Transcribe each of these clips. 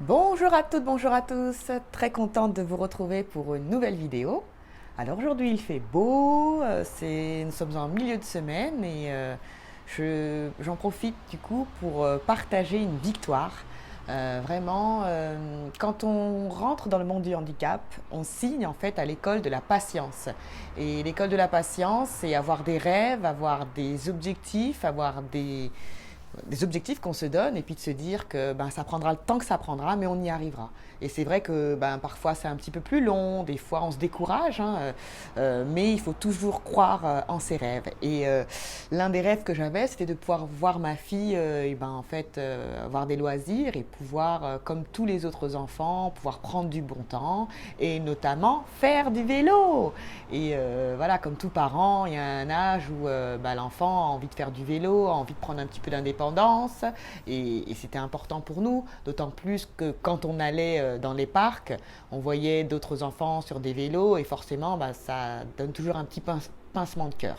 Bonjour à toutes, bonjour à tous, très contente de vous retrouver pour une nouvelle vidéo. Alors aujourd'hui il fait beau, nous sommes en milieu de semaine et j'en profite du coup pour partager une victoire. Vraiment, quand on rentre dans le monde du handicap, on signe en fait à l'école de la patience. Et l'école de la patience, c'est avoir des rêves, avoir des objectifs, avoir des objectifs qu'on se donne et puis de se dire que ça prendra le temps que ça prendra, mais on y arrivera. Et c'est vrai que parfois c'est un petit peu plus long, des fois on se décourage, hein, mais il faut toujours croire en ses rêves. Et l'un des rêves que j'avais, c'était de pouvoir voir ma fille avoir des loisirs et pouvoir, comme tous les autres enfants, pouvoir prendre du bon temps et notamment faire du vélo. Et voilà, comme tout parent, il y a un âge où l'enfant a envie de faire du vélo, a envie de prendre un petit peu d'indépendance. Et c'était important pour nous, d'autant plus que quand on allait dans les parcs, on voyait d'autres enfants sur des vélos et forcément, ça donne toujours un petit pincement de cœur.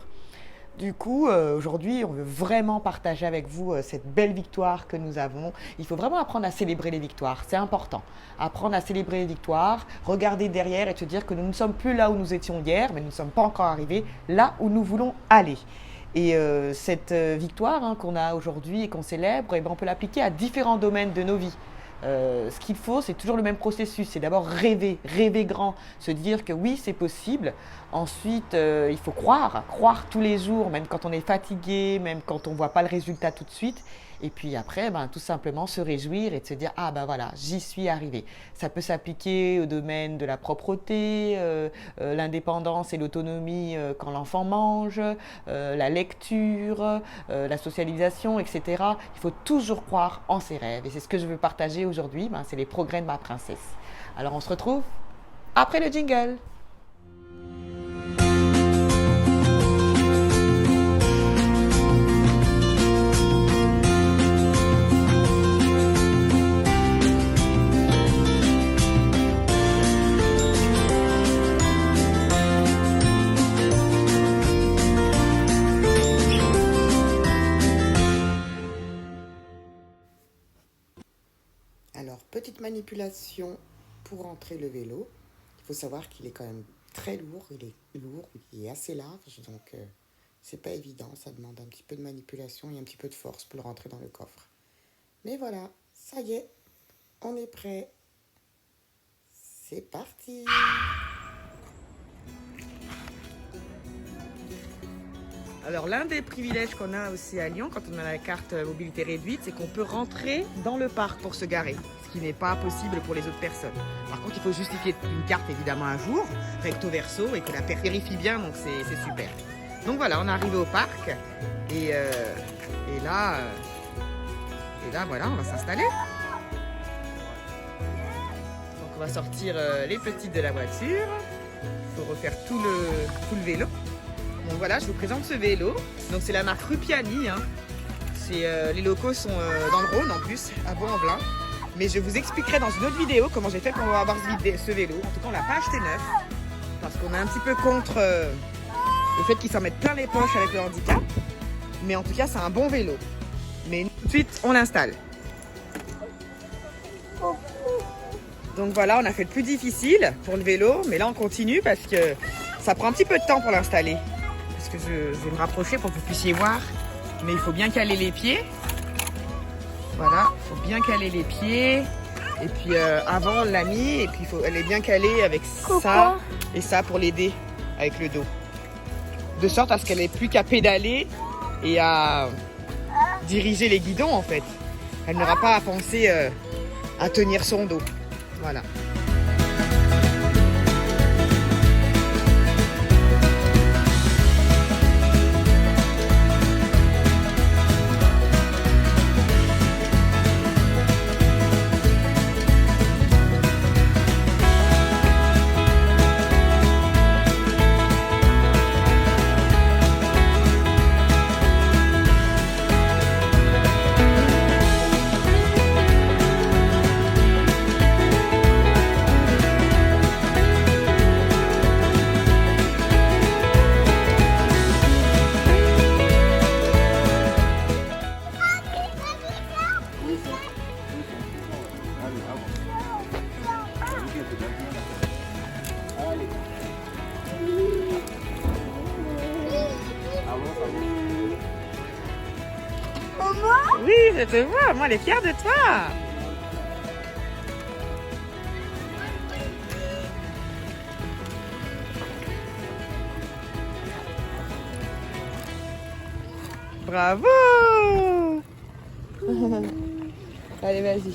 Du coup, aujourd'hui, on veut vraiment partager avec vous cette belle victoire que nous avons. Il faut vraiment apprendre à célébrer les victoires, c'est important. Apprendre à célébrer les victoires, regarder derrière et se dire que nous ne sommes plus là où nous étions hier, mais nous ne sommes pas encore arrivés là où nous voulons aller. Et cette victoire qu'on a aujourd'hui et qu'on célèbre, on peut l'appliquer à différents domaines de nos vies. Ce qu'il faut, c'est toujours le même processus. C'est d'abord rêver, rêver grand, se dire que oui, c'est possible. Ensuite, il faut croire, croire tous les jours, même quand on est fatigué, même quand on ne voit pas le résultat tout de suite. Et puis après, tout simplement se réjouir et de se dire ah voilà, j'y suis arrivé. Ça peut s'appliquer au domaine de la propreté, l'indépendance et l'autonomie quand l'enfant mange, la lecture, la socialisation, etc. Il faut toujours croire en ses rêves. Et c'est ce que je veux partager aujourd'hui, c'est les progrès de ma princesse. Alors on se retrouve après le jingle. Alors, petite manipulation pour rentrer le vélo. Il faut savoir qu'il est quand même très lourd, il est assez large, donc c'est pas évident, ça demande un petit peu de manipulation et un petit peu de force pour le rentrer dans le coffre. Mais voilà, ça y est, on est prêt. C'est parti! Alors l'un des privilèges qu'on a aussi à Lyon quand on a la carte mobilité réduite, c'est qu'on peut rentrer dans le parc pour se garer, ce qui n'est pas possible pour les autres personnes. Par contre, il faut justifier une carte évidemment à jour, recto verso, et que la personne vérifie bien, donc c'est super. Donc voilà, on est arrivé au parc et là voilà, on va s'installer. Donc on va sortir les petites de la voiture, il faut refaire tout le vélo. Donc voilà, je vous présente ce vélo. Donc c'est la marque Rupiani. Les locaux sont dans le Rhône en plus, à Bois-en-Velin. Mais je vous expliquerai dans une autre vidéo comment j'ai fait pour avoir ce vélo. En tout cas, on ne l'a pas acheté neuf. Parce qu'on est un petit peu contre le fait qu'ils s'en mettent plein les poches avec le handicap. Mais en tout cas, c'est un bon vélo. Mais tout de suite, on l'installe. Donc voilà, on a fait le plus difficile pour le vélo. Mais là, on continue parce que ça prend un petit peu de temps pour l'installer. Que je vais me rapprocher pour que vous puissiez voir, mais il faut bien caler les pieds. Voilà, il faut bien caler les pieds. Et puis avant on l'a mis et puis elle est bien calée avec ça et ça pour l'aider avec le dos, de sorte à ce qu'elle n'ait plus qu'à pédaler et à diriger les guidons en fait. Elle n'aura pas à penser à tenir son dos. Voilà. Oui, je te vois. Moi, elle est fière de toi. Bravo. Allez, vas-y.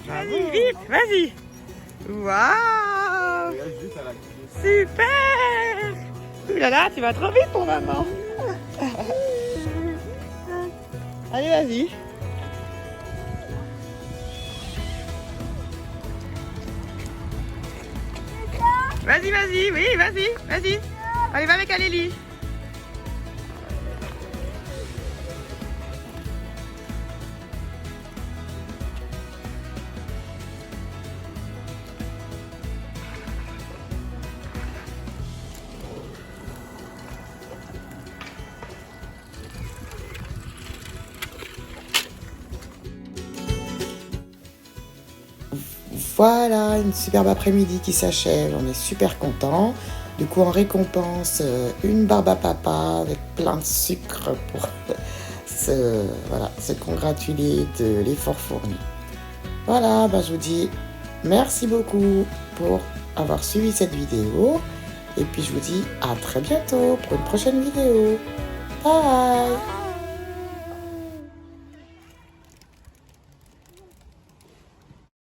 Vas-y, vite, vas-y. Waouh. Super. Ouh là là, tu vas trop vite pour maman. Allez, vas-y. Vas-y, vas-y, oui, vas-y, vas-y. Allez, va avec Alélie. Voilà, une superbe après-midi qui s'achève, on est super contents. Du coup, en récompense, une barbe à papa avec plein de sucre pour se congratuler de l'effort fourni. Voilà, je vous dis merci beaucoup pour avoir suivi cette vidéo. Et puis je vous dis à très bientôt pour une prochaine vidéo. Bye!